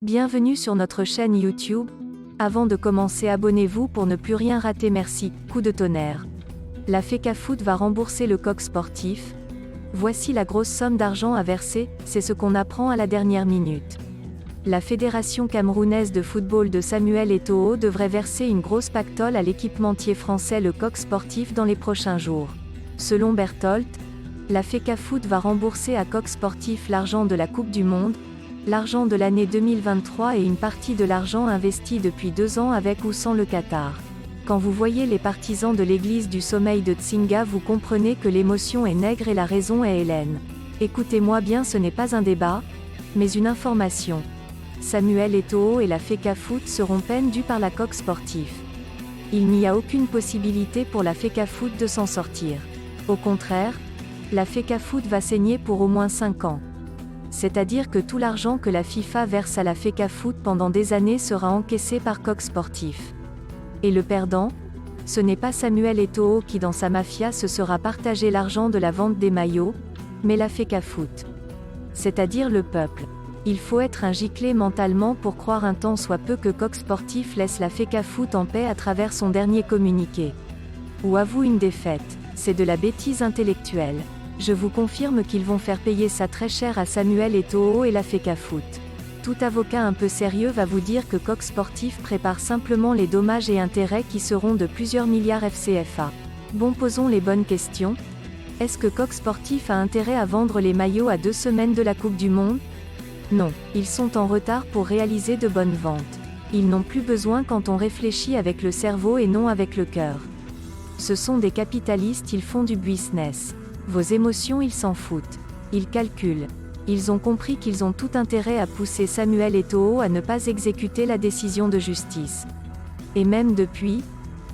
Bienvenue sur notre chaîne YouTube. Avant de commencer, abonnez-vous pour ne plus rien rater. Merci. Coup de tonnerre. La FECAFOOT va rembourser le coq sportif. Voici la grosse somme d'argent à verser, c'est ce qu'on apprend à la dernière minute. La Fédération camerounaise de football de Samuel Eto'o devrait verser une grosse pactole à l'équipementier français le coq sportif dans les prochains jours. Selon Berthold, la FECAFOOT va rembourser à Coq Sportif l'argent de la Coupe du Monde, l'argent de l'année 2023 et une partie de l'argent investi depuis 2 ans avec ou sans le Qatar. Quand vous voyez les partisans de l'église du sommeil de Tsinga, vous comprenez que l'émotion est nègre et la raison est hellène. Écoutez-moi bien, ce n'est pas un débat, mais une information. Samuel Eto'o et la FECAFOOT seront peines dues par la Coq Sportif. Il n'y a aucune possibilité pour la FECAFOOT de s'en sortir. Au contraire, la FECAFOOT va saigner pour au moins 5 ans. C'est-à-dire que tout l'argent que la FIFA verse à la FECAFOOT pendant des années sera encaissé par Coq Sportif. Et le perdant, ce n'est pas Samuel Eto'o qui dans sa mafia se sera partagé l'argent de la vente des maillots, mais la FECAFOOT. C'est-à-dire le peuple. Il faut être un giclé mentalement pour croire un tant soit peu que Coq Sportif laisse la FECAFOOT en paix à travers son dernier communiqué. Ou avoue une défaite. C'est de la bêtise intellectuelle. Je vous confirme qu'ils vont faire payer ça très cher à Samuel Eto'o et la FECAFOOT. Tout avocat un peu sérieux va vous dire que Coq Sportif prépare simplement les dommages et intérêts qui seront de plusieurs milliards FCFA. Bon, posons les bonnes questions. Est-ce que Coq Sportif a intérêt à vendre les maillots à 2 semaines de la Coupe du Monde? Non, ils sont en retard pour réaliser de bonnes ventes. Ils n'ont plus besoin quand on réfléchit avec le cerveau et non avec le cœur. Ce sont des capitalistes, ils font du business. Vos émotions, ils s'en foutent. Ils calculent. Ils ont compris qu'ils ont tout intérêt à pousser Samuel Eto'o à ne pas exécuter la décision de justice. Et même depuis,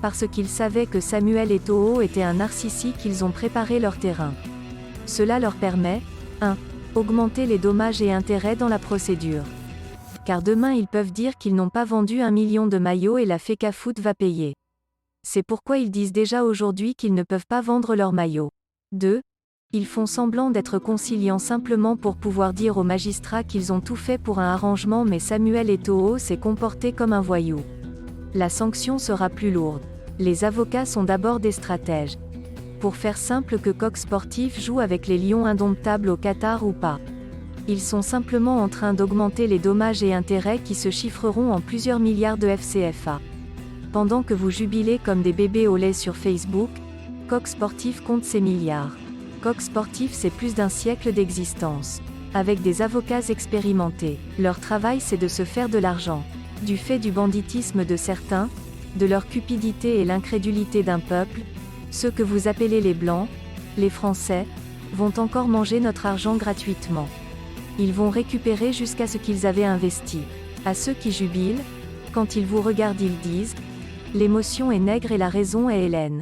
parce qu'ils savaient que Samuel Eto'o était un narcissique, ils ont préparé leur terrain. Cela leur permet, 1. Augmenter les dommages et intérêts dans la procédure. Car demain ils peuvent dire qu'ils n'ont pas vendu 1 million de maillots et la FECAFOOT va payer. C'est pourquoi ils disent déjà aujourd'hui qu'ils ne peuvent pas vendre leurs maillots. 2. Ils font semblant d'être conciliants simplement pour pouvoir dire aux magistrats qu'ils ont tout fait pour un arrangement, mais Samuel Eto'o s'est comporté comme un voyou. La sanction sera plus lourde. Les avocats sont d'abord des stratèges. Pour faire simple, que Coq Sportif joue avec les lions indomptables au Qatar ou pas. Ils sont simplement en train d'augmenter les dommages et intérêts qui se chiffreront en plusieurs milliards de FCFA. Pendant que vous jubilez comme des bébés au lait sur Facebook, Coq Sportif compte ses milliards. Coq Sportif, c'est plus d'1 siècle d'existence. Avec des avocats expérimentés. Leur travail, c'est de se faire de l'argent. Du fait du banditisme de certains, de leur cupidité et l'incrédulité d'un peuple, ceux que vous appelez les Blancs, les Français, vont encore manger notre argent gratuitement. Ils vont récupérer jusqu'à ce qu'ils avaient investi. À ceux qui jubilent, quand ils vous regardent, ils disent « L'émotion est nègre et la raison est hellène ».